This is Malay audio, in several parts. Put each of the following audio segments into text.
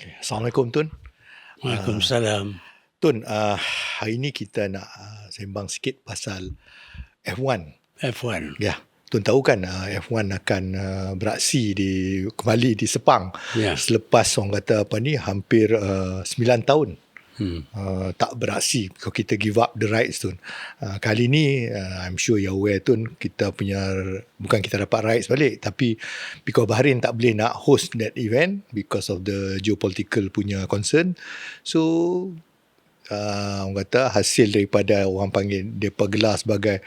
Assalamualaikum Tun. Waalaikumsalam. Tun, hari ni kita nak sembang sikit pasal F1. F1. Ya, Tun tahu kan F1 akan beraksi kembali di Sepang. Ya. Selepas orang kata hampir 9 tahun. Tak beraksi kalau kita give up the rights Tun. Kali ni I'm sure you're aware Tun, kita punya bukan kita dapat rights balik, tapi because Bahrain tak boleh nak host that event because of the geopolitical punya concern. So orang kata hasil daripada orang panggil depa gelar sebagai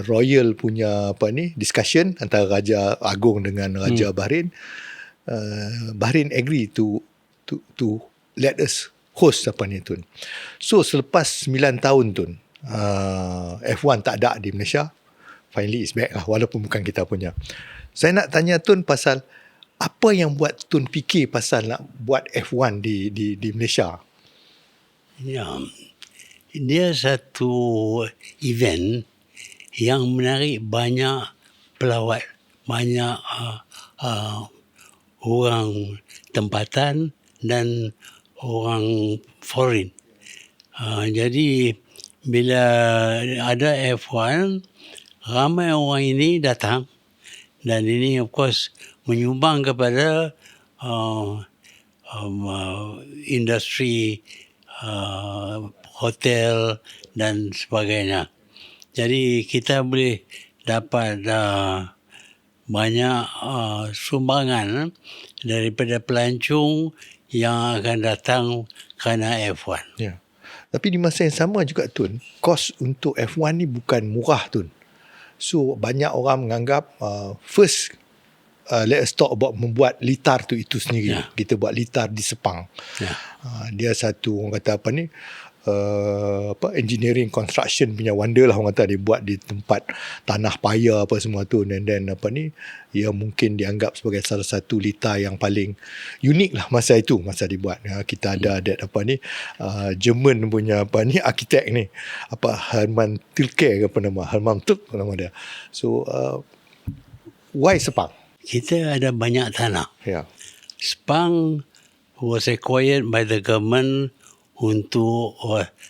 royal punya discussion antara Raja Agong dengan Raja Bahrain. Bahrain agree to let us host Tun. So selepas 9 tahun Tun, F1 tak ada di Malaysia. Finally it's back lah, walaupun bukan kita punya. Saya nak tanya Tun pasal apa yang buat Tun fikir pasal nak buat F1 di Malaysia? Ya, dia satu event yang menarik banyak pelawat, banyak orang tempatan dan orang foreign. Jadi bila ada F1, ramai orang ini datang, dan ini of course menyumbang kepada industri hotel dan sebagainya. Jadi kita boleh dapat banyak sumbangan daripada pelancong yang akan datang kerana F1. Ya. Tapi di masa yang sama juga Tun, kos untuk F1 ni bukan murah Tun. So banyak orang menganggap first let us talk about membuat litar tu itu sendiri. Ya. Kita buat litar di Sepang. Ya. Dia satu orang kata engineering construction punya wonder lah, orang kata dia buat di tempat tanah paya apa semua tu, and then ia mungkin dianggap sebagai salah satu litar yang paling unik lah masa dibuat. Kita ada that Jerman punya arkitek ni, Hermann Tilke Hermann Tilke nama dia. So why Sepang? Kita ada banyak tanah. Ya. Sepang was acquired by the government untuk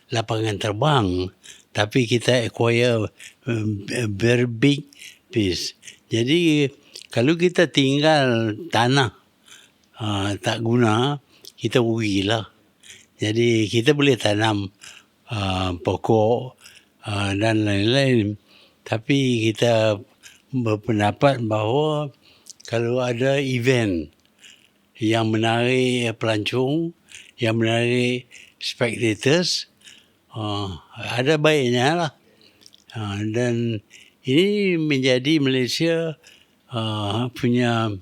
lapangan terbang, tapi kita acquire a very big piece. Jadi kalau kita tinggal tanah tak guna, kita rugilah. Jadi kita boleh tanam pokok dan lain-lain, tapi kita berpendapat bahawa kalau ada event yang menarik pelancong, yang menarik spectators, ada baiknya lah. Dan ini menjadi Malaysia punya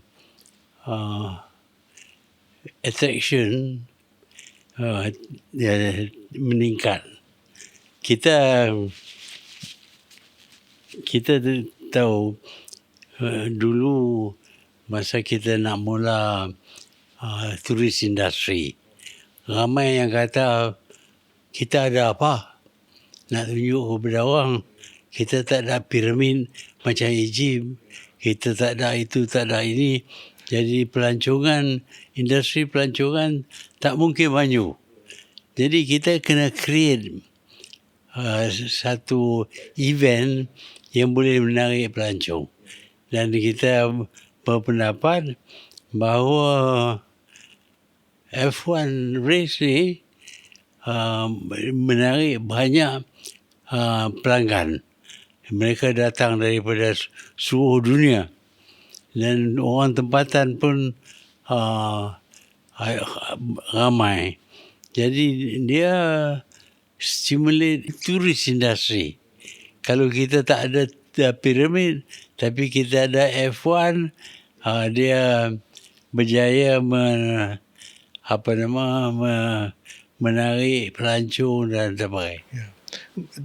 attraction meningkat. Kita tahu dulu masa kita nak mula tourist industry, ramai yang kata kita ada apa nak tunjuk kepada orang, kita tak ada piramid macam Egypt, kita tak ada itu, tak ada ini. Jadi industri pelancongan tak mungkin maju. Jadi kita kena create satu event yang boleh menarik pelancong. Dan kita berpendapat bahawa F1 race ni menarik banyak pelanggan. Mereka datang daripada seluruh dunia, dan orang tempatan pun ramai. Jadi dia stimulate tourist industry. Kalau kita tak ada piramid, tapi kita ada F1, dia berjaya menarik pelancong dan sebagainya. Ya.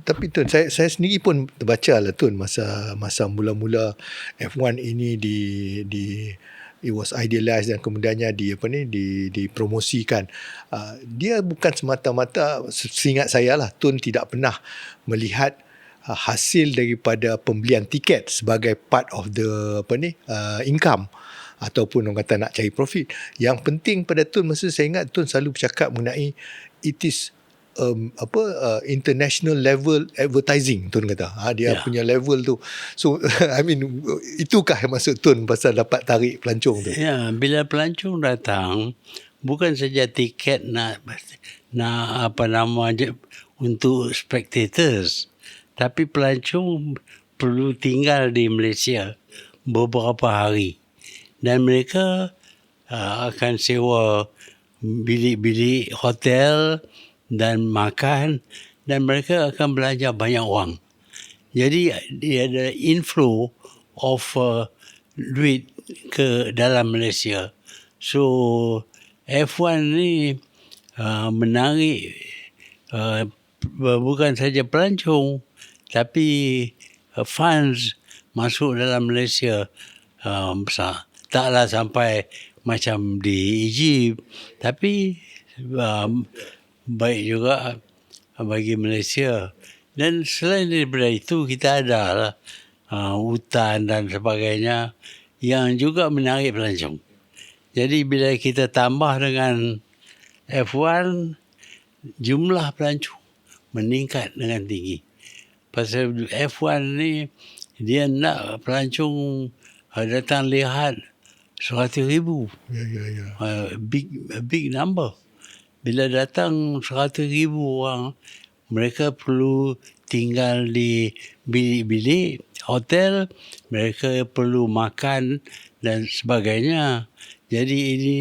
Tapi Tun, saya sendiri pun terbaca lah Tun, masa mula-mula F1 ini it was idealized dan kemudiannya dipromosikan. Dia bukan semata-mata, seingat saya lah, Tun tidak pernah melihat hasil daripada pembelian tiket sebagai part of the income. ataupun orang kata nak cari profit. Yang penting pada Tun, masa saya ingat Tun selalu bercakap mengenai it is international level advertising, Tun kata. Dia punya level tu. So I mean, itukah maksud Tun pasal dapat tarik pelancong tu? Ya, bila pelancong datang, bukan saja tiket nak untuk spectators, tapi pelancong perlu tinggal di Malaysia beberapa hari, dan mereka akan sewa bilik-bilik hotel dan makan, dan mereka akan belanja banyak wang. Jadi dia ada inflow of duit ke dalam Malaysia. So F1 ni menarik bukan saja pelancong, tapi funds masuk dalam Malaysia besar. Taklah sampai macam di Egypt, tapi baik juga bagi Malaysia. Dan selain daripada itu, kita ada lah hutan dan sebagainya yang juga menarik pelancong. Jadi bila kita tambah dengan F1, jumlah pelancong meningkat dengan tinggi. Pasal F1 ni, dia nak pelancong datang lihat 100,000. Ya. Big number. Bila datang 100,000 orang, mereka perlu tinggal di bilik-bilik hotel, mereka perlu makan dan sebagainya. Jadi ini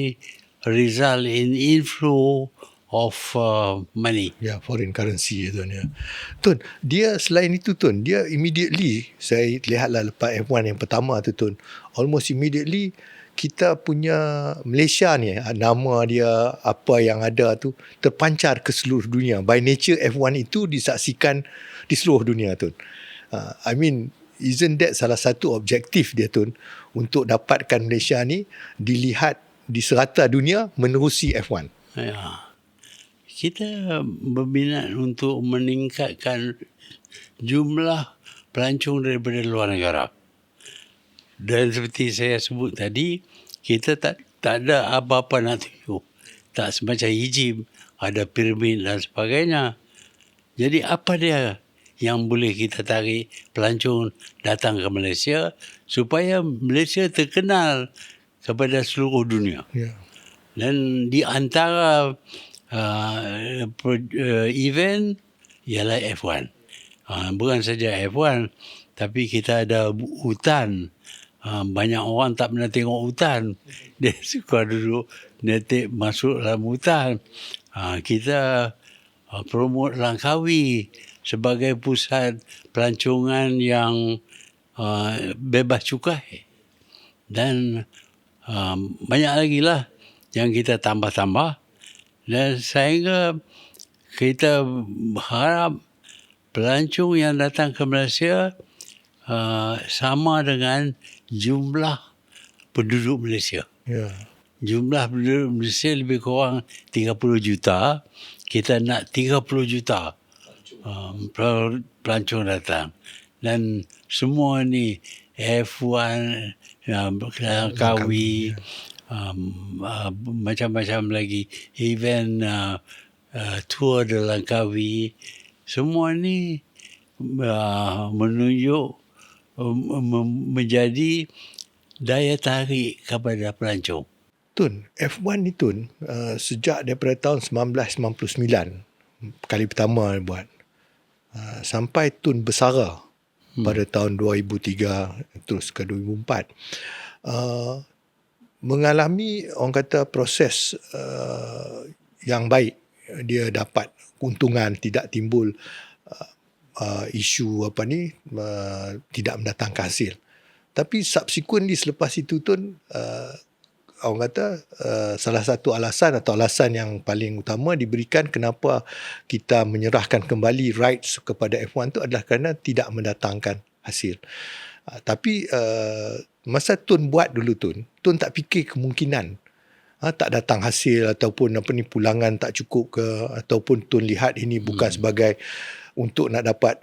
result in inflow of money. Ya, foreign currency Tun. Ya. Tun, dia selain itu Tun, dia immediately, saya lihatlah lepas F1 yang pertama tu Tun, almost immediately kita punya Malaysia ni, nama dia, apa yang ada tu terpancar ke seluruh dunia. By nature F1 itu disaksikan di seluruh dunia Tun. I mean, isn't that salah satu objektif dia Tun, untuk dapatkan Malaysia ni dilihat di serata dunia menerusi F1? Ya. Kita berminat untuk meningkatkan jumlah pelancong daripada luar negara. Dan seperti saya sebut tadi, kita tak ada apa-apa nak tunjuk. Tak semacam Egypt, ada piramid dan sebagainya. Jadi apa dia yang boleh kita tarik pelancong datang ke Malaysia supaya Malaysia terkenal kepada seluruh dunia. Ya. Dan di antara event ialah F1. Bukan saja F1, tapi kita ada hutan. Banyak orang tak pernah tengok hutan. Dia suka duduk netik masuk dalam hutan. Kita promote Langkawi sebagai pusat pelancongan yang bebas cukai. Dan banyak lagi lah yang kita tambah-tambah. Dan sehingga kita harap pelancong yang datang ke Malaysia sama dengan jumlah penduduk Malaysia. Ya. Jumlah penduduk Malaysia lebih kurang 30 juta. Kita nak 30 juta pelancong datang. Dan semua ni F1, Langkawi, macam-macam lagi event, tour de Langkawi, semua ni menunjuk menjadi daya tarik kepada pelancong. Tun, F1 ni Tun, sejak daripada tahun 1999 kali pertama buat, sampai Tun bersara pada tahun 2003 terus ke 2004, mengalami orang kata proses yang baik. Dia dapat keuntungan, tidak timbul isu tidak mendatangkan hasil. Tapi subsequently selepas itu Tun, orang kata salah satu alasan atau alasan yang paling utama diberikan kenapa kita menyerahkan kembali rights kepada F1 itu adalah kerana tidak mendatangkan hasil. Tapi masa Tun buat dulu Tun tak fikir kemungkinan tak datang hasil ataupun pulangan tak cukup ke, ataupun Tun lihat ini bukan sebagai untuk nak dapat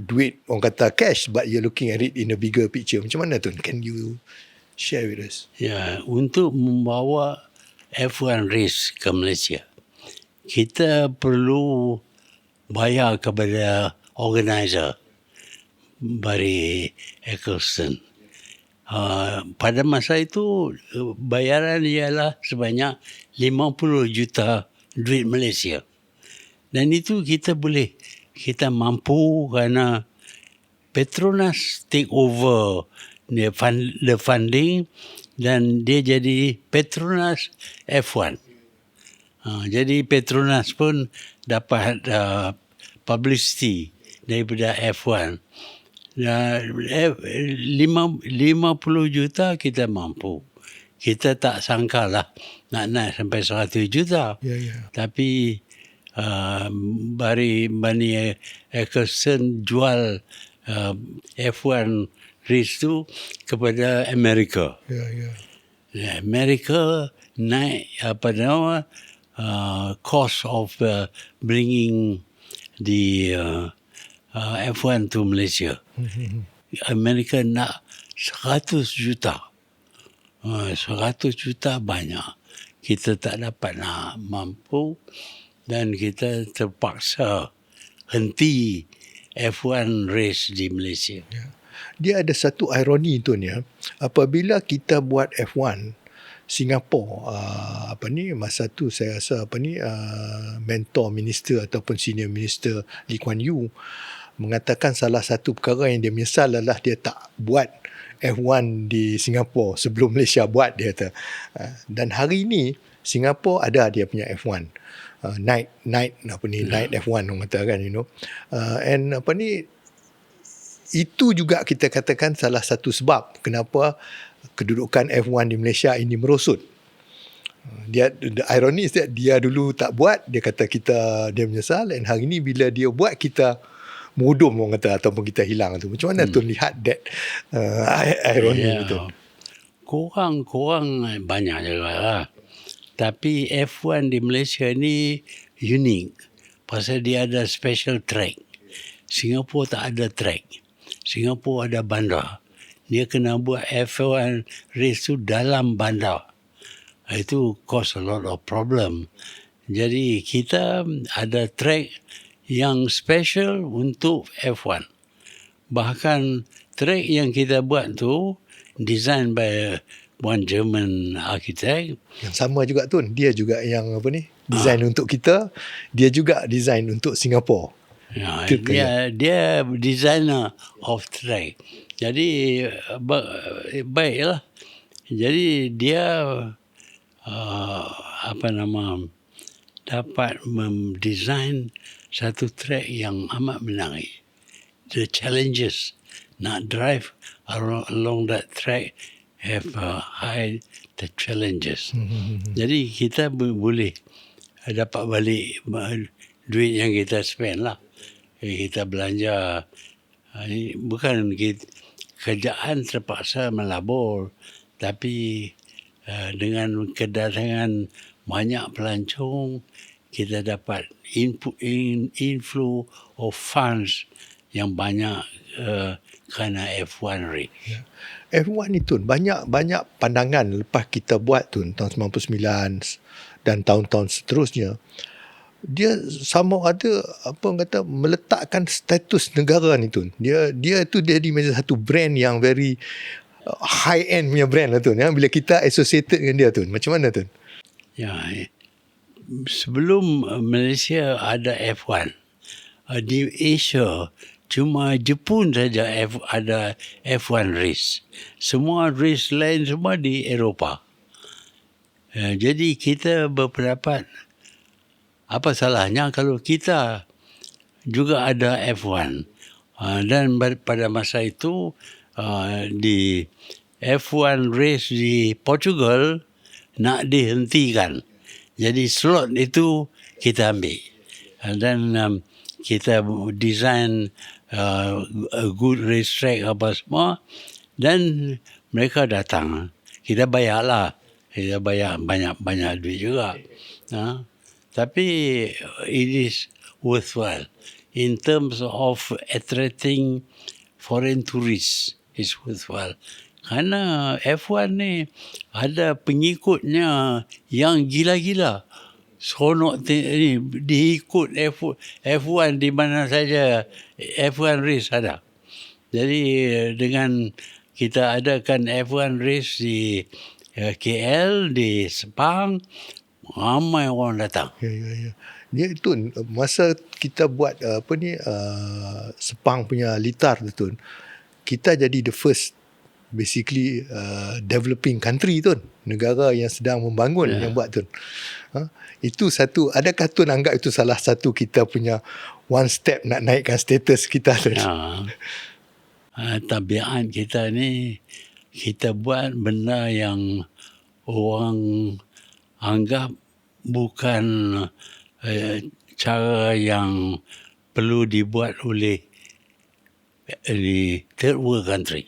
duit, orang kata cash, but you're looking at it in a bigger picture. Macam mana tu? Can you share with us? Ya, untuk membawa F1 race ke Malaysia, kita perlu bayar kepada organizer Barry Eccleston. Pada masa itu bayaran ialah sebanyak 50 juta duit Malaysia. Dan itu kita mampu kerana Petronas take over the funding dan dia jadi Petronas F1. Jadi Petronas pun dapat publicity daripada F1. 50 juta kita mampu. Kita tak sangka lah nak naik sampai 100 juta. Tapi Barry Eccleston jual F1 race tu kepada Amerika. Amerika naik cost of bringing the F1 to Malaysia. Amerika nak 100 juta. 100 juta banyak. Kita tak dapat nak mampu dan kita terpaksa henti F1 race di Malaysia. Dia ada satu ironi tu ni. Apabila kita buat F1, Singapura masa tu saya rasa mentor minister ataupun senior minister Lee Kuan Yew mengatakan salah satu perkara yang dia menyesal adalah dia tak buat F1 di Singapura sebelum Malaysia buat, dia kata. Dan hari ini Singapura ada dia punya F1. Night F1 orang kata kan, and itu juga kita katakan salah satu sebab kenapa kedudukan F1 di Malaysia ini merosot. The irony is that dia dulu tak buat, dia kata dia menyesal, dan hari ini bila dia buat kita mudum orang kata, ataupun kita hilang tu. Macam mana tu lihat that irony tu? Korang banyak juga lah. Tapi F1 di Malaysia ni unik. Pasal dia ada special track. Singapura tak ada track. Singapura ada bandar. Dia kena buat F1 race tu dalam bandar. Itu cause a lot of problem. Jadi kita ada track yang special untuk F1. Bahkan track yang kita buat tu design by one German architect. Yang sama juga tu, dia juga yang design untuk kita, dia juga design untuk Singapura. Dia designer of track. Jadi baiklah. Jadi dia dapat mendesign satu track yang amat menarik. The challenges nak drive along that track have high the challenges. Jadi kita boleh dapat balik duit yang kita spend lah. Kita belanja, bukan kerjaan terpaksa melabur, tapi dengan kedatangan banyak pelancong, kita dapat inflow of funds yang banyak kerana F1 race. F1 itu banyak pandangan lepas kita buat tu tahun 99 dan tahun-tahun seterusnya. Dia sama ada meletakkan status negara ni tu. Dia tu jadi macam satu brand yang very high end punya brand lah tu. Bila kita associated dengan dia tu. Macam mana tu? Ya, sebelum Malaysia ada F1, di Asia cuma Jepun saja ada F1 race. Semua race lain semua di Eropah. Jadi kita berpendapat, apa salahnya kalau kita juga ada F1. Dan pada masa itu di F1 race di Portugal nak dihentikan. Jadi slot itu kita ambil. Dan kita design a good race track apa semua, dan mereka datang. Kita bayarlah. Kita bayar banyak duit juga. Tapi it is worthwhile. In terms of attracting foreign tourists, it's worthwhile. Karena F1 ni ada pengikutnya yang gila-gila. Seronok ni diikut F1 di mana saja F1 race ada. Jadi dengan kita adakan F1 race di KL, di Sepang, ramai orang datang. Ya. Dia tu masa kita buat Sepang punya litar tu, kita jadi the first basically developing country tu, negara yang sedang membangun yang buat tu. Itu satu, adakah Tun anggap itu salah satu kita punya one step nak naikkan status kita tu? Tabiat kita ni, kita buat benda yang orang anggap bukan cara yang perlu dibuat oleh di third world country.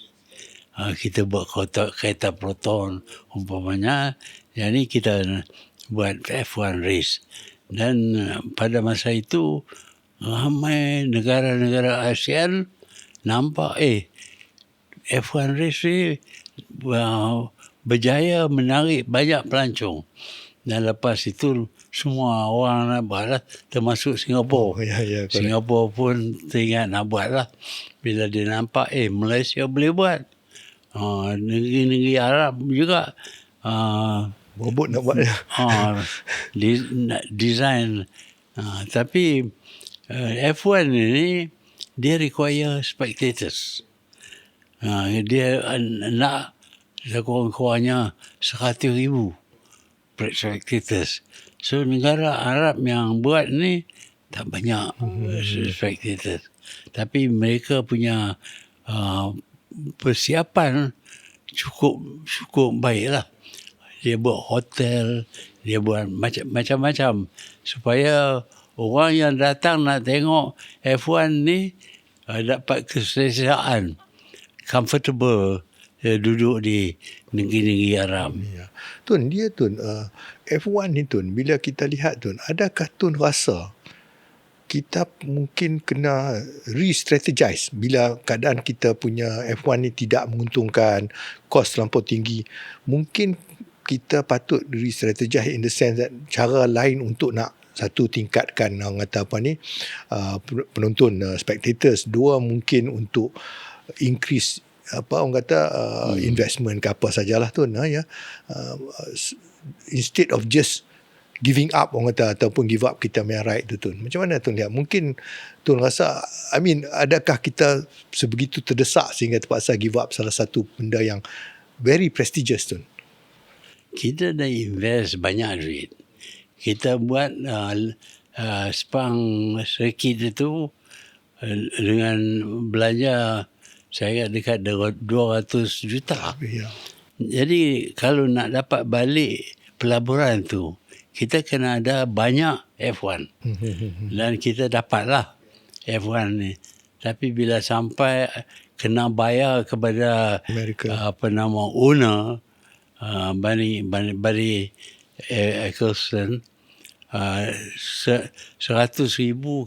Kita buat kereta proton umpamanya, jadi kita buat F1 race. Dan pada masa itu ramai negara-negara ASEAN nampak F1 race ni berjaya menarik banyak pelancong. Dan lepas itu semua orang nak buat lah, termasuk Singapura. Singapura pun teringat nak buat lah. Bila dia nampak Malaysia boleh buat, negeri-negeri Arab juga bobot nak buat design. Tapi F1 ini dia require spectators. Dia nak sekurang-kurangnya 100,000 spectators. So negara Arab yang buat ni tak banyak spectators. Tapi mereka punya persiapan cukup baiklah. Dia buat hotel, dia buat macam-macam supaya orang yang datang nak tengok F1 ni dapat keselesaan, comfortable duduk di negeri-negeri Arab. Ya. Tun, F1 ni Tun, bila kita lihat Tun, adakah Tun rasa kita mungkin kena re-strategize bila keadaan kita punya F1 ni tidak menguntungkan, kos terlampau tinggi, mungkin kita patut re-strategize in the sense that cara lain untuk nak satu tingkatkan orang kata penonton, spectators, dua mungkin untuk increase orang kata investment ke apa sajalah tu instead of just giving up orang kata ataupun give up kita punya right tu. Macam mana Tun lihat? Mungkin Tun rasa adakah kita sebegitu terdesak sehingga terpaksa give up salah satu benda yang very prestigious Tun? Kita dah invest banyak duit. Kita buat Sepang circuit itu dengan belanja saya dekat 200 juta. Ya. Jadi kalau nak dapat balik pelaburan tu, kita kena ada banyak F1. Dan kita dapatlah F1 ni. Tapi bila sampai kena bayar kepada owner, Barry Eccleston, 100,000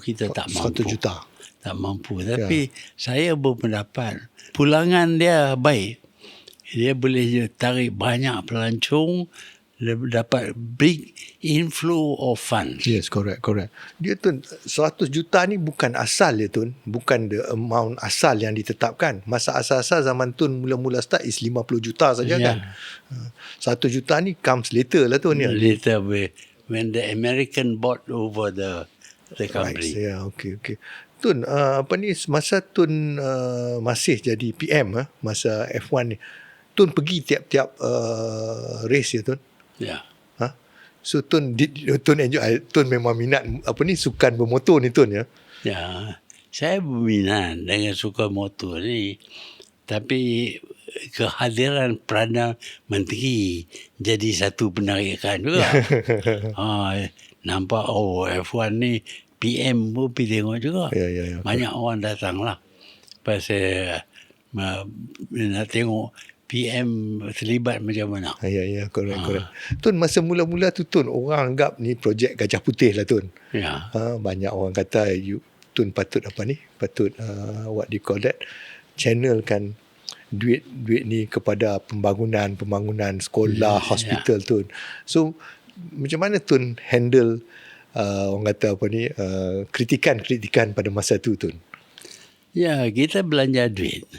kita tak mampu. 100 juta. Tak mampu. Tapi saya berpendapat pulangan dia baik. Dia boleh tarik banyak pelancong, dapat big inflow of funds. Yes, correct. Dia Tun, 100 juta ni bukan asal dia Tun, bukan the amount asal yang ditetapkan. Masa asal-asal zaman Tun mula-mula start is 50 juta saja kan. 100 juta ni comes later lah Tun ya. Later when the American bought over the company. Right. Ya, okay. Tun, masa Tun masih jadi PM masa F1 ni, Tun pergi tiap-tiap race ya Tun? Ya. So Tun enjoy, Tun memang minat sukan bermotor ni Tun ya? Ya, saya berminat dengan sukan motor ni. Tapi kehadiran Perdana Menteri jadi satu penarikan juga. Nampak F1 ni PM pun pergi tengok juga. Ya. Banyak orang datang lah. Pasal nak tengok PM terlibat macam mana. Ya, correct. Tun, masa mula-mula tu Tun, orang anggap ni projek Gajah Putih lah Tun. Ya. Banyak orang kata Tun patut what do you call that, channelkan duit ni kepada pembangunan sekolah, hospital Tun. So macam mana Tun handle orang kata kritikan pada masa tu Tun? Ya, kita belanja duit,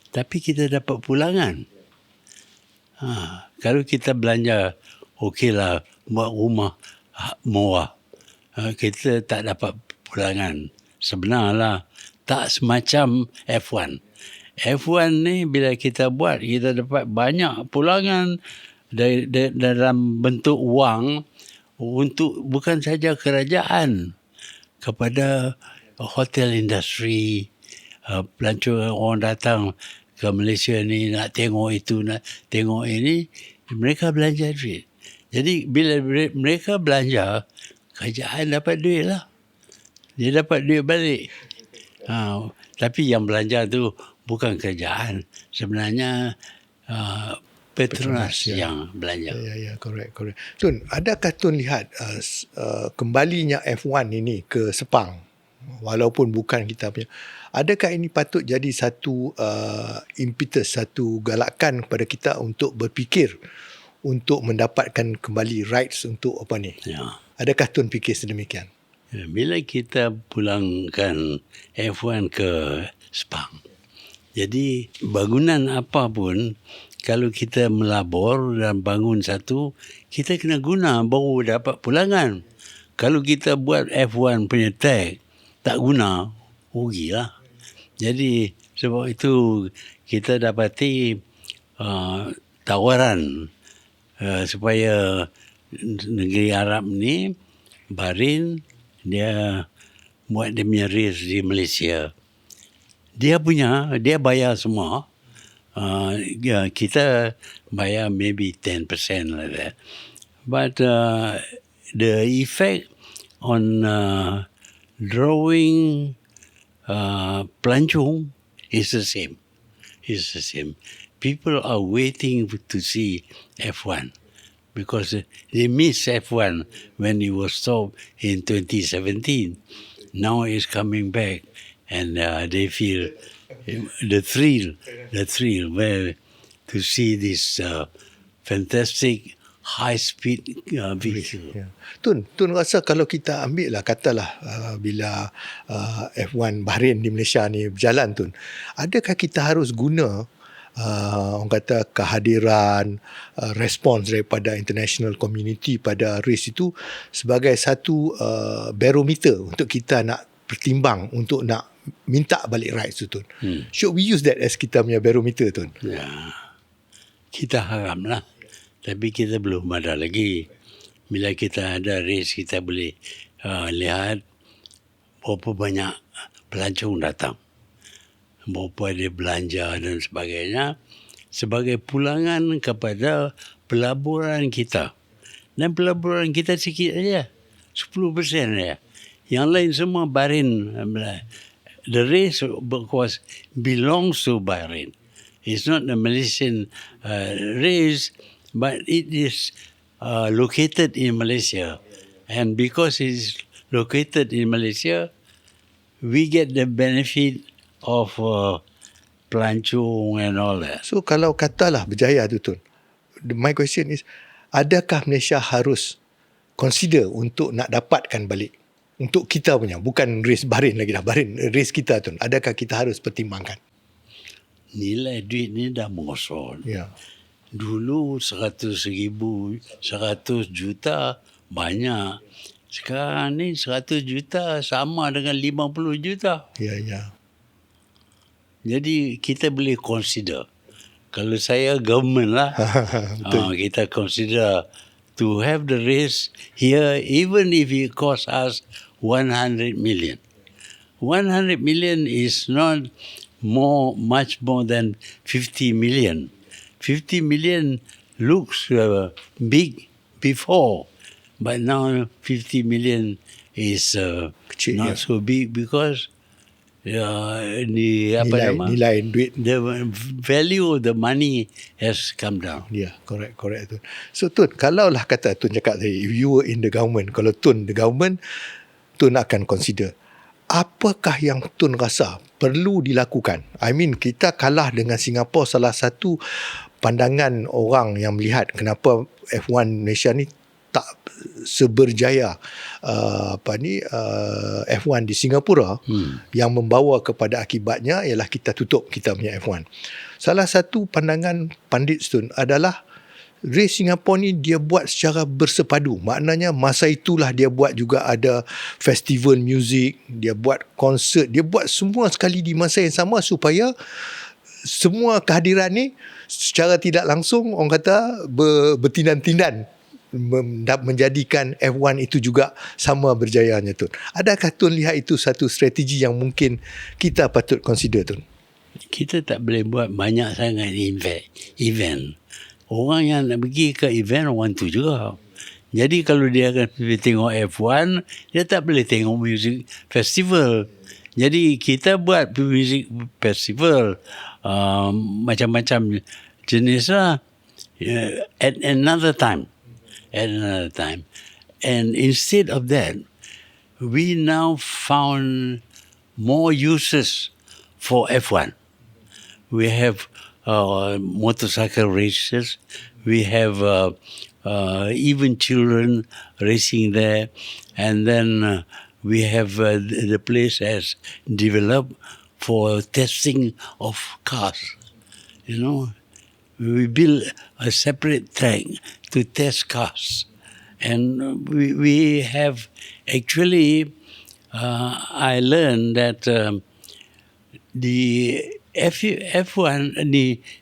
tapi kita dapat pulangan. Kalau kita belanja, okeylah, buat rumah murah, kita tak dapat pulangan. Sebenarnya tak semacam F1. F1 ni bila kita buat, kita dapat banyak pulangan dalam bentuk wang untuk bukan saja kerajaan, kepada hotel industri. Pelancong orang datang ke Malaysia ni nak tengok itu, nak tengok ini, mereka belanja duit. Jadi bila mereka belanja, kerajaan dapat duit lah. Dia dapat duit balik. Tapi yang belanja tu bukan kerajaan. Sebenarnya Petronas yang belanja. Ya, correct. Tun, adakah Tun lihat kembalinya F1 ini ke Sepang, walaupun bukan kita punya, adakah ini patut jadi satu impetus, satu galakan kepada kita untuk berfikir untuk mendapatkan kembali rights untuk Ya. Adakah Tun fikir sedemikian? Bila kita pulangkan F1 ke Sepang, jadi bangunan apa pun, kalau kita melabur dan bangun satu, kita kena guna baru dapat pulangan. Kalau kita buat F1 punya tag, tak guna, rugilah. Jadi sebab itu kita dapati tawaran supaya negeri Arab ni, Bahrain, dia buat dia punya race di Malaysia. Dia bayar semua. Kita bayar maybe 10% like that. But the effect on drawing pelancong is the same. People are waiting to see F1 because they miss F1 when it was stopped in 2017. Now it's coming back, and they feel the thrill where to see this fantastic high-speed vehicle. Ya. Tun rasa kalau kita ambil lah, katalah bila F1 Bahrain di Malaysia ni berjalan Tun, adakah kita harus guna orang kata kehadiran respons daripada international community pada race itu sebagai satu barometer untuk kita nak pertimbang untuk nak minta balik rights tu Tun? Should we use that as kita punya barometer Tun? Ya, kita haraplah. Tapi kita belum ada lagi. Bila kita ada race, kita boleh lihat berapa banyak pelancong datang, berapa dia belanja dan sebagainya, sebagai pulangan kepada pelaburan kita. Dan pelaburan kita sikit saja, 10% saja. Yang lain semua Bahrain. The race because belongs to Bahrain. It's not a Malaysian race, but it is located in Malaysia. And because it's located in Malaysia, we get the benefit of pelancong and all that. So kalau katalah berjaya tu Tun, my question is, adakah Malaysia harus consider untuk nak dapatkan balik untuk kita punya, bukan race Bahrain lagi dah, Bahrain race kita Tun, adakah kita harus pertimbangkan? Nilai duit ni dah merosot. Ya. Dulu 100,000, 100 juta banyak. Sekarang ni 100 juta sama dengan 50 juta. Ya. Jadi kita boleh consider. Kalau saya government lah, kita consider to have the race here, even if it cost us 100 million. 100 million is not much more than 50 million. 50 million looks big before, but now 50 million is not so big because nilai duit. The value of the money has come down. Ya, correct Tun. So Tun, kalaulah kata Tun cakap tadi, if you were in the government, kalau Tun the government, Tun akan consider apakah yang Tun rasa perlu dilakukan. I mean, kita kalah dengan Singapura. Salah satu pandangan orang yang melihat kenapa F1 Malaysia ni tak seberjaya F1 di Singapura, yang membawa kepada akibatnya ialah kita tutup kita punya F1. Salah satu pandangan pandit Tun adalah race Singapura ni dia buat secara bersepadu. Maknanya masa itulah dia buat juga ada festival muzik, dia buat konsert, dia buat semua sekali di masa yang sama supaya semua kehadiran ni secara tidak langsung orang kata bertindan-tindan menjadikan F1 itu juga sama berjayanya Tun. Adakah Tun lihat itu satu strategi yang mungkin kita patut consider Tun? Kita tak boleh buat banyak sangat event. Orang yang nak pergi ke event orang tu juga. Jadi kalau dia akan pergi tengok F1, dia tak boleh tengok music festival. Jadi kita buat music festival macam-macam jenis lah, at another time. And instead of that, we now found more uses for F1. We have motorcycle races. We have even children racing there. And then we have the place has developed for testing of cars. You know, we build a separate track to test cars. And we have actually, I learned that the F1,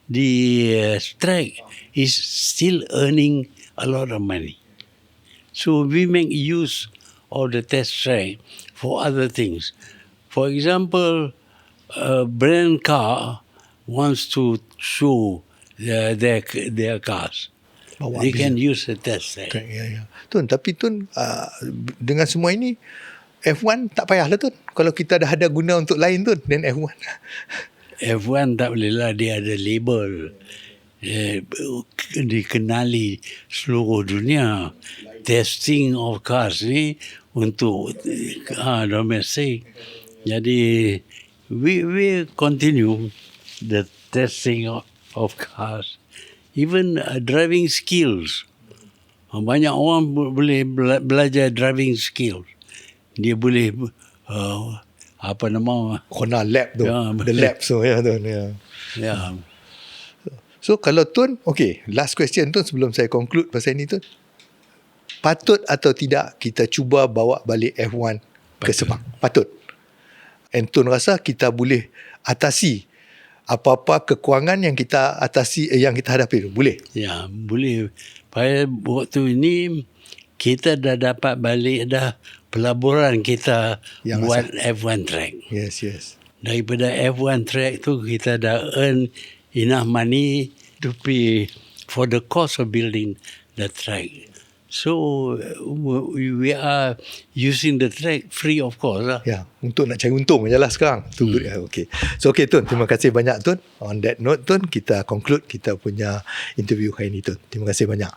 the track is still earning a lot of money. So we make use of the test track for other things. For example, a brand car wants to show their cars. They can use the test track. Ya. Tun, tapi Tun, dengan semua ini, F1 tak payahlah Tun. Kalau kita dah ada guna untuk lain Tun, dan F1. F1 tak boleh lah, dia ada label. Dikenali seluruh dunia. Testing of cars ni untuk domestik. Jadi, we continue the testing of cars. Even driving skills. Banyak orang boleh belajar driving skills. Dia boleh Kona lab tu. The lab so Tun. Ya. So kalau Tun, okay, last question Tun sebelum saya conclude pasal ini Tun. Patut atau tidak kita cuba bawa balik F1 ke Sepang? Patut. And Tun rasa kita boleh atasi apa-apa kekurangan yang kita hadapi tu? Boleh? Ya, boleh. Pada waktu ini kita dah dapat balik dah pelaburan kita yang buat F1 track. Yes. Daripada F1 track tu kita dah earn enough money to pay for the cost of building the track. So we are using the track free of cost lah. Ya, untuk nak cari untung je lah sekarang. Okay. So okay Tun, terima kasih banyak Tun. On that note Tun, kita conclude kita punya interview hari ini Tun. Terima kasih banyak.